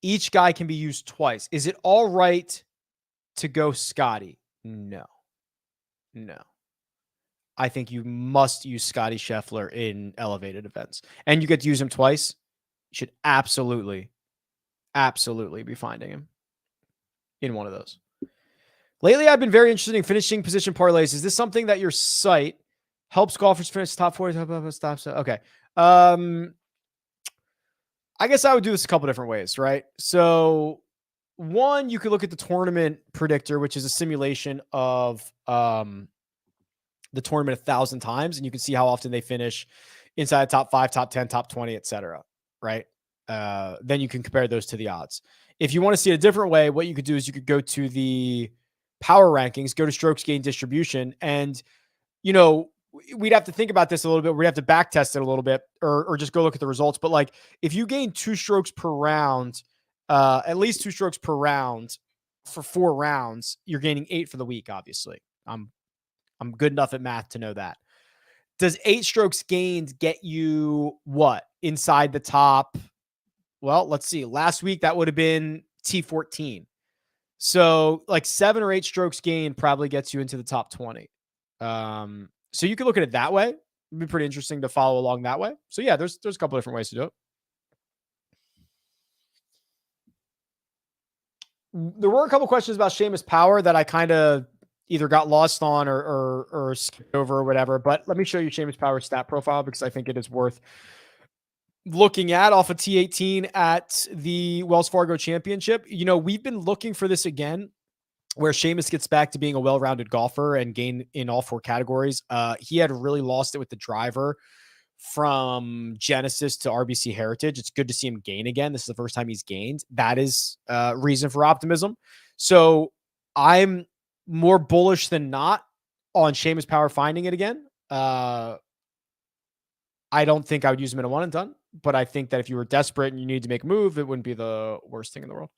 Each guy can be used twice. Is it all right to go Scotty? No. I think you must use Scotty Scheffler in elevated events. And you get to use him twice. You should absolutely be finding him in one of those. Lately, I've been very interested in finishing position parlays. Is this something that your site helps golfers finish top 40? Okay. I guess I would do this a couple different ways, right? So one, you could look at the tournament predictor, which is a simulation of the tournament 1,000 times, and you can see how often they finish inside the top 5, top 10, top 20, etc. Right? Then you can compare those to the odds. If you want to see it a different way, what you could do is you could go to the power rankings, go to strokes gain distribution, and we'd have to think about this a little bit. We'd have to back test it a little bit, or just go look at the results. But like, if you gain 2 strokes per round, at least 2 strokes per round for 4 rounds, you're gaining 8 for the week. Obviously, I'm good enough at math to know that. Does 8 strokes gained get you what inside the top? Well, let's see. Last week that would have been T14. So like 7 or 8 strokes gained probably gets you into the top 20. So you could look at it that way. It'd be pretty interesting to follow along that way. So yeah, there's a couple different ways to do it. There were a couple questions about Seamus Power that I kind of either got lost on or skipped over or whatever. But let me show you Seamus Power's stat profile because I think it is worth looking at off of T18 at the Wells Fargo Championship. We've been looking for this again, where Seamus gets back to being a well-rounded golfer and gain in all 4 categories. He had really lost it with the driver from Genesis to RBC Heritage. It's good to see him gain again. This is the first time he's gained. That is reason for optimism. So I'm more bullish than not on Seamus Power finding it again. I don't think I would use him in a one and done, but I think that if you were desperate and you needed to make a move, it wouldn't be the worst thing in the world.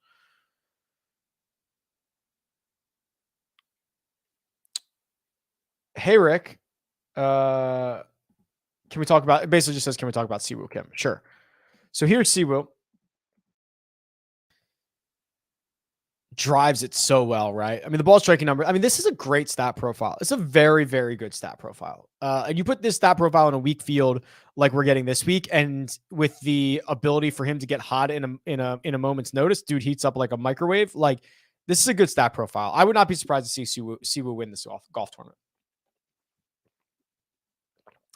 Hey, Rick. Can we talk about, it basically just says, can we talk about Siwoo Kim? Sure. So here's Siwoo. Drives it so well, right? I mean, the ball striking number. I mean, this is a great stat profile. It's a very, very good stat profile. And you put this stat profile in a weak field like we're getting this week, and with the ability for him to get hot in a moment's notice, dude heats up like a microwave. Like, this is a good stat profile. I would not be surprised to see Siwoo win this golf tournament.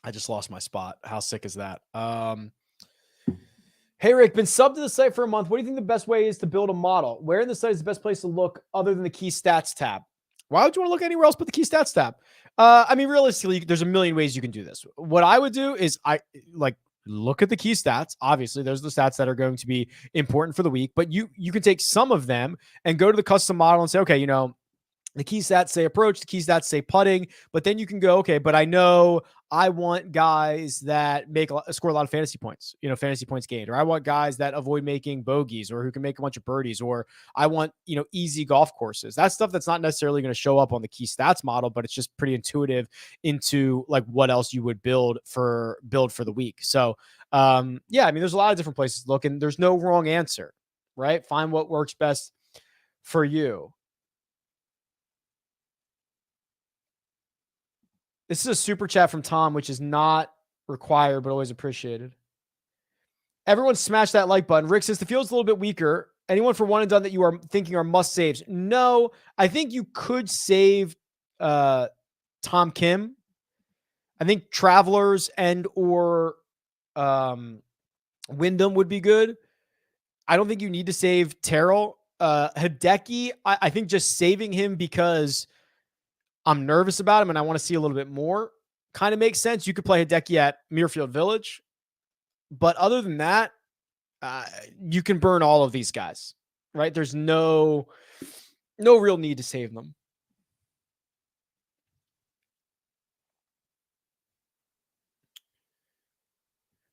I just lost my spot. How sick is that? Hey, Rick, been subbed to the site for a month. What do you think the best way is to build a model? Where in the site is the best place to look other than the key stats tab? Why would you want to look anywhere else but the key stats tab? I mean, realistically, there's a million ways you can do this. What I would do is look at the key stats. Obviously, those are the stats that are going to be important for the week, but you can take some of them and go to the custom model and say, okay, the key stats say approach, the key stats say putting, but then you can go, okay, but I know I want guys that score a lot of fantasy points, fantasy points gained, or I want guys that avoid making bogeys or who can make a bunch of birdies, or I want, easy golf courses. That's stuff that's not necessarily going to show up on the key stats model, but it's just pretty intuitive into like what else you would build for the week. So, yeah, I mean, there's a lot of different places to look, and there's no wrong answer, right? Find what works best for you. This is a super chat from Tom, which is not required, but always appreciated. Everyone smash that like button. Rick says the field's a little bit weaker. Anyone for one and done that you are thinking are must saves? No, I think you could save Tom Kim. I think Travelers and or Wyndham would be good. I don't think you need to save Terrell. Hideki, I think just saving him because I'm nervous about him and I want to see a little bit more kind of makes sense. You could play Hideki at Muirfield Village. But other than that, you can burn all of these guys, right? There's no real need to save them.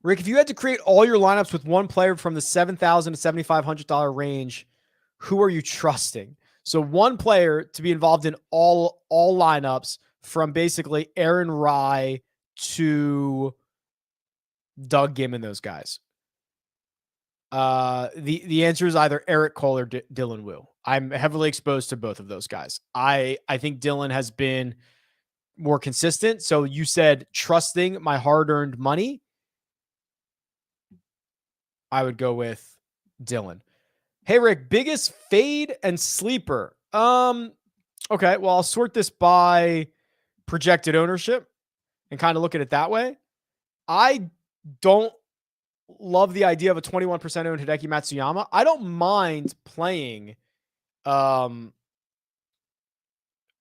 Rick, if you had to create all your lineups with one player from the $7,000 to $7,500 range, who are you trusting? So one player to be involved in all lineups from basically Aaron Rye to Doug Gehman, those guys. The answer is either Eric Cole or Dylan Wu. I'm heavily exposed to both of those guys. I think Dylan has been more consistent. So you said trusting my hard-earned money. I would go with Dylan. Hey, Rick, biggest fade and sleeper. Okay, well, I'll sort this by projected ownership and kind of look at it that way. I don't love the idea of a 21% owned Hideki Matsuyama. I don't mind playing. I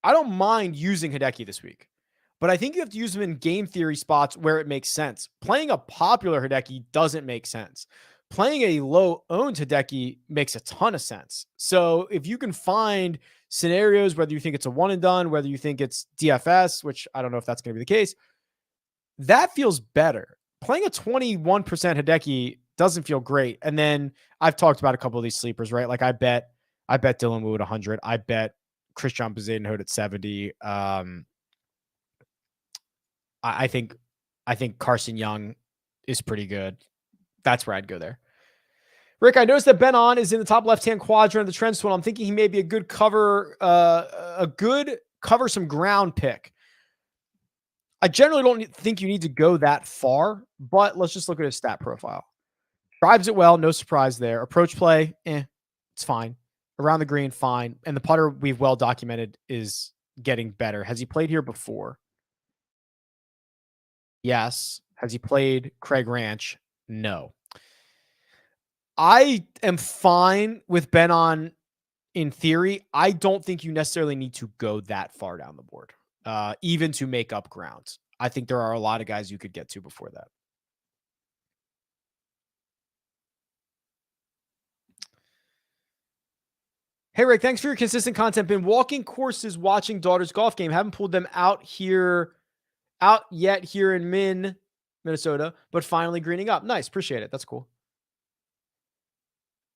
don't mind using Hideki this week, but I think you have to use him in game theory spots where it makes sense. Playing a popular Hideki doesn't make sense. Playing a low-owned Hideki makes a ton of sense. So if you can find scenarios, whether you think it's a one and done, whether you think it's DFS, which I don't know if that's going to be the case, that feels better. Playing a 21% Hideki doesn't feel great. And then I've talked about a couple of these sleepers, right? Like I bet Dylan Wu at 100. I bet Christian Bezuidenhout at 70. I think Carson Young is pretty good. That's where I'd go there. Rick, I noticed that Ben On is in the top left-hand quadrant of the trend swing. I'm thinking he may be a good cover some ground pick. I generally don't think you need to go that far, but let's just look at his stat profile. Drives it well, no surprise there. Approach play, it's fine. Around the green, fine. And the putter we've well documented is getting better. Has he played here before? Yes. Has he played Craig Ranch? No. I am fine with Ben On in theory. I don't think you necessarily need to go that far down the board, even to make up ground. I think there are a lot of guys you could get to before that. Hey, Rick, thanks for your consistent content. Been walking courses, watching daughter's golf game. Haven't pulled them out yet here in Minnesota, but finally greening up. Nice. Appreciate it. That's cool.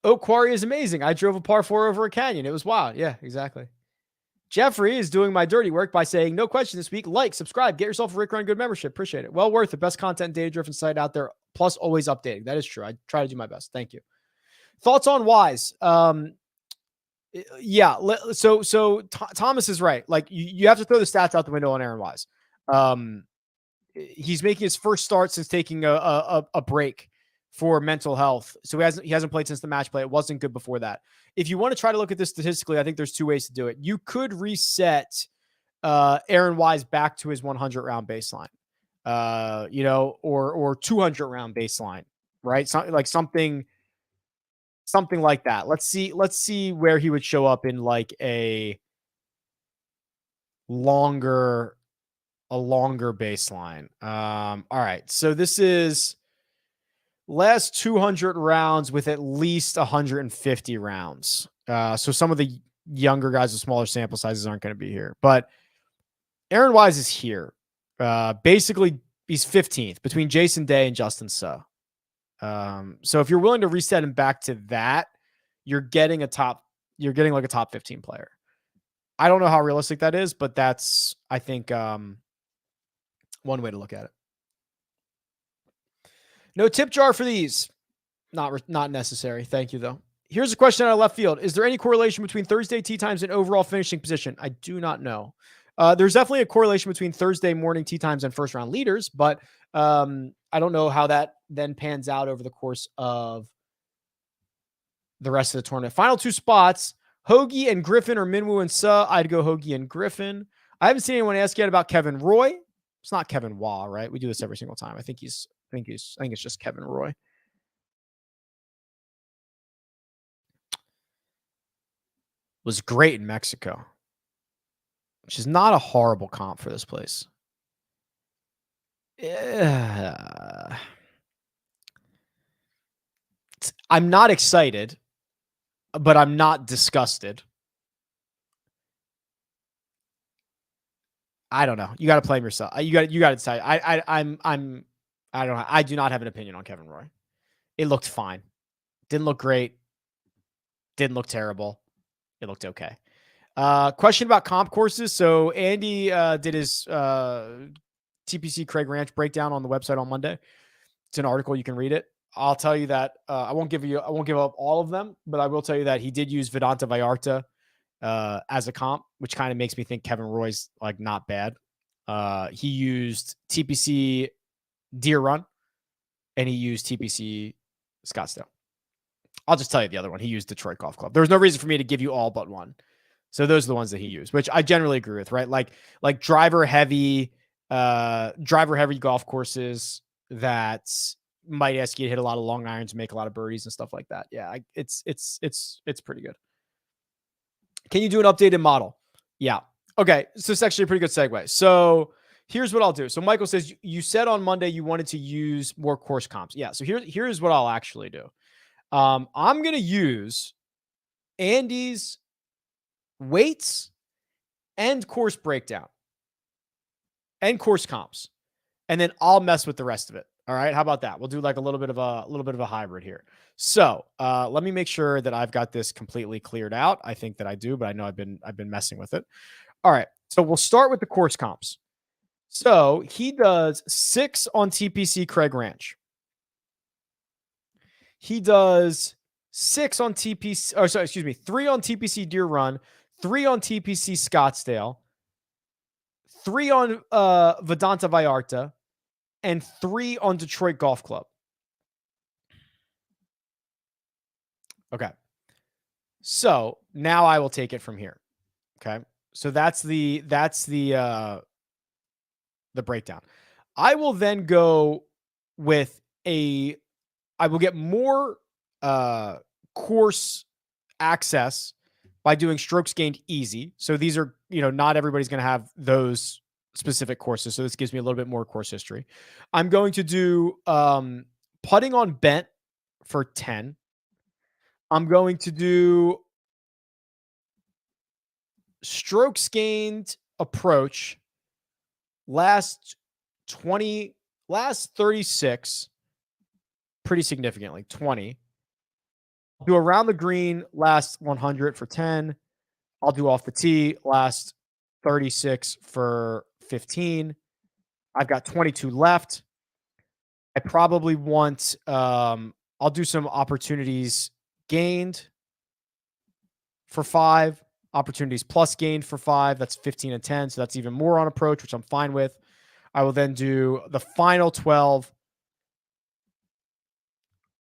Oak Quarry is amazing. I drove a par 4 over a canyon. It was wild. Yeah, exactly. Jeffrey is doing my dirty work by saying, no question this week. Like, subscribe, get yourself a Rick Run Good membership. Appreciate it. Well worth it. Best content, data-driven site out there. Plus, always updating. That is true. I try to do my best. Thank you. Thoughts on Wise? Yeah. So Thomas is right. Like you have to throw the stats out the window on Aaron Wise. He's making his first start since taking a break for mental health. So he hasn't played since the match play. It wasn't good before that. If you want to try to look at this statistically, I think there's two ways to do it. You could reset Aaron Wise back to his 100 round baseline, or 200 round baseline, right? Something like that. Let's see where he would show up in like a longer baseline. All right. So this is last 200 rounds with at least 150 rounds. So some of the younger guys with smaller sample sizes aren't going to be here, but Aaron Wise is here. Basically he's 15th between Jason Day and Justin Suh. So if you're willing to reset him back to that, you're getting like a top 15 player. I don't know how realistic that is, but that's, I think, one way to look at it. No tip jar for these. Not necessary. Thank you, though. Here's a question out of left field. Is there any correlation between Thursday tee times and overall finishing position? I do not know. There's definitely a correlation between Thursday morning tee times and first round leaders, but I don't know how that then pans out over the course of the rest of the tournament. Final two spots, Hoagie and Griffin or Minwoo and Suh. I'd go Hoagie and Griffin. I haven't seen anyone ask yet about Kevin Roy. It's not Kevin Wah, right? We do this every single time. I think it's just Kevin Roy. Was great in Mexico, which is not a horrible comp for this place. Yeah. I'm not excited, but I'm not disgusted. I don't know. You got to play him yourself. You got to decide. I don't know. I do not have an opinion on Kevin Roy. It looked fine. Didn't look great. Didn't look terrible. It looked okay. Question about comp courses. So Andy did his TPC Craig Ranch breakdown on the website on Monday. It's an article. You can read it. I'll tell you that I won't give up all of them, but I will tell you that he did use Vedanta Vallarta as a comp, which kind of makes me think Kevin Roy's like not bad. He used TPC Deer Run and he used TPC Scottsdale. I'll just tell you the other one. He used Detroit Golf Club. There was no reason for me to give you all but one. So those are the ones that he used, which I generally agree with, right? Like driver heavy golf courses that might ask you to hit a lot of long irons, make a lot of birdies and stuff like that. Yeah, it's pretty good. Can you do an updated model? Yeah. Okay. So it's actually a pretty good segue. So here's what I'll do. So Michael says, you said on Monday you wanted to use more course comps. Yeah. So here's what I'll actually do. I'm going to use Andy's weights and course breakdown and course comps, and then I'll mess with the rest of it. All right. How about that? We'll do like a little bit of a hybrid here. So let me make sure that I've got this completely cleared out. I think that I do, but I know I've been messing with it. All right. So we'll start with the course comps. So he does 6 on TPC Craig Ranch. He does 6 on TPC, or sorry, excuse me, 3 on TPC Deer Run, 3 on TPC Scottsdale, 3 on Vedanta Vallarta, and 3 on Detroit Golf Club. Okay. So now I will take it from here. Okay. So that's the breakdown. I will then go with I will get more course access by doing strokes gained easy. So these are, not everybody's going to have those specific courses. So this gives me a little bit more course history. I'm going to do putting on bent for 10. I'm going to do strokes gained approach last 36 pretty significantly, 20. Do around the green last 100 for 10. I'll do off the tee, last 36 for 15. I've got 22 left. I probably want, I'll do some opportunities gained for 5, opportunities plus gained for 5. That's 15 and 10. So that's even more on approach, which I'm fine with. I will then do the final 12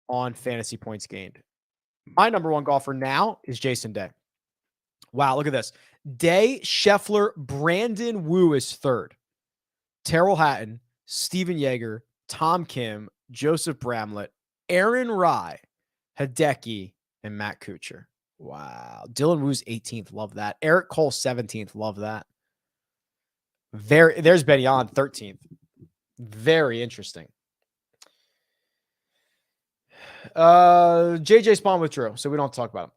on fantasy points gained. My number one golfer now is Jason Day. Wow, look at this. Day, Scheffler, Brandon Wu is third. Terrell Hatton, Steven Yeager, Tom Kim, Joseph Bramlett, Aaron Rye, Hideki, and Matt Kuchar. Wow. Dylan Wu's 18th. Love that. Eric Cole, 17th. Love that. There's Benny on 13th. Very interesting. JJ Spawn withdrew, so we don't talk about him.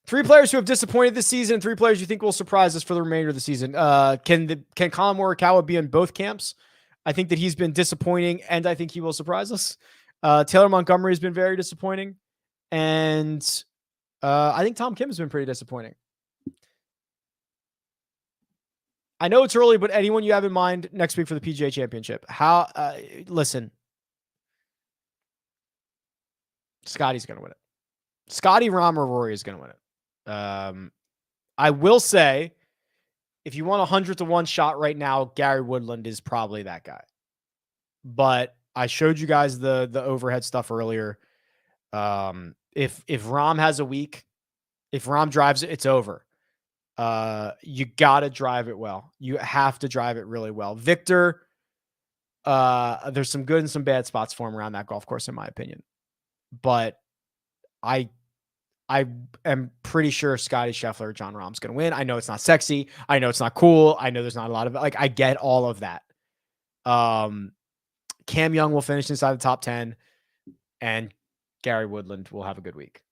3 players who have disappointed this season, 3 players you think will surprise us for the remainder of the season. Can Colin Morikawa be in both camps? I think that he's been disappointing, and I think he will surprise us. Taylor Montgomery has been very disappointing, and I think Tom Kim has been pretty disappointing. I know it's early, but anyone you have in mind next week for the PGA Championship? Listen, Scotty's going to win it. Scotty, Rahm, or Rory is going to win it. I will say, if you want 100-1 shot right now, Gary Woodland is probably that guy. But I showed you guys the overhead stuff earlier. If Rahm has a week, if Rahm drives it, it's over. You got to drive it well. You have to drive it really well. Victor, there's some good and some bad spots for him around that golf course, in my opinion. But I am pretty sure Scotty Scheffler or Jon Rahm's going to win. I know it's not sexy. I know it's not cool. I know there's not a lot of it. Like, I get all of that. Cam Young will finish inside the top 10, and Gary Woodland will have a good week.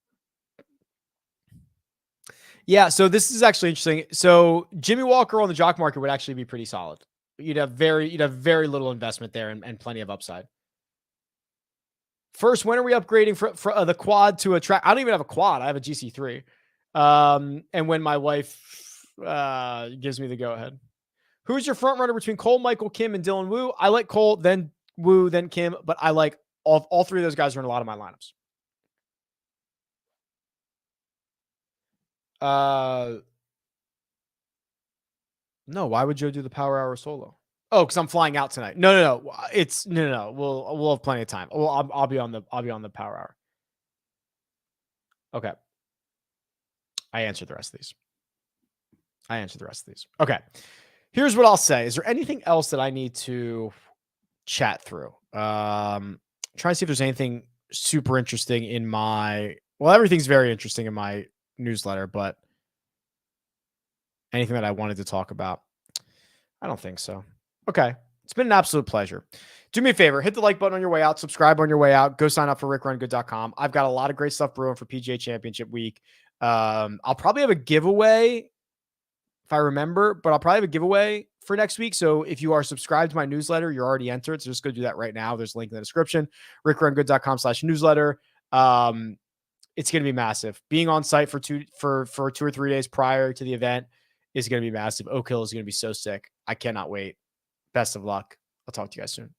Yeah, so this is actually interesting. So Jimmy Walker on the Jock Market would actually be pretty solid. You'd have very little investment there and plenty of upside. First, when are we upgrading for the quad to a track? I don't even have a quad. I have a GC3. And when my wife gives me the go-ahead. Who's your front runner between Cole, Michael, Kim, and Dylan Wu? I like Cole, then Wu, then Kim, but I like all 3 of those guys are in a lot of my lineups. No, why would Joe do the power hour solo? Oh, because I'm flying out tonight. No. It's no. We'll have plenty of time. Well, I'll be on the power hour. Okay. I answered the rest of these. Okay. Here's what I'll say. Is there anything else that I need to chat through? Trying to see if there's anything super interesting in my. Well, everything's very interesting in my newsletter, but anything that I wanted to talk about? I don't think so. Okay. It's been an absolute pleasure. Do me a favor, hit the like button on your way out, subscribe on your way out, go sign up for RickRunGood.com. I've got a lot of great stuff brewing for PGA Championship week. I'll probably have a giveaway if I remember, but I'll probably have a giveaway for next week. So if you are subscribed to my newsletter, you're already entered. So just go do that right now. There's a link in the description, RickRunGood.com/newsletter. It's going to be massive. Being on site for 2 or 3 days prior to the event is going to be massive. Oak Hill is going to be so sick. I cannot wait. Best of luck. I'll talk to you guys soon.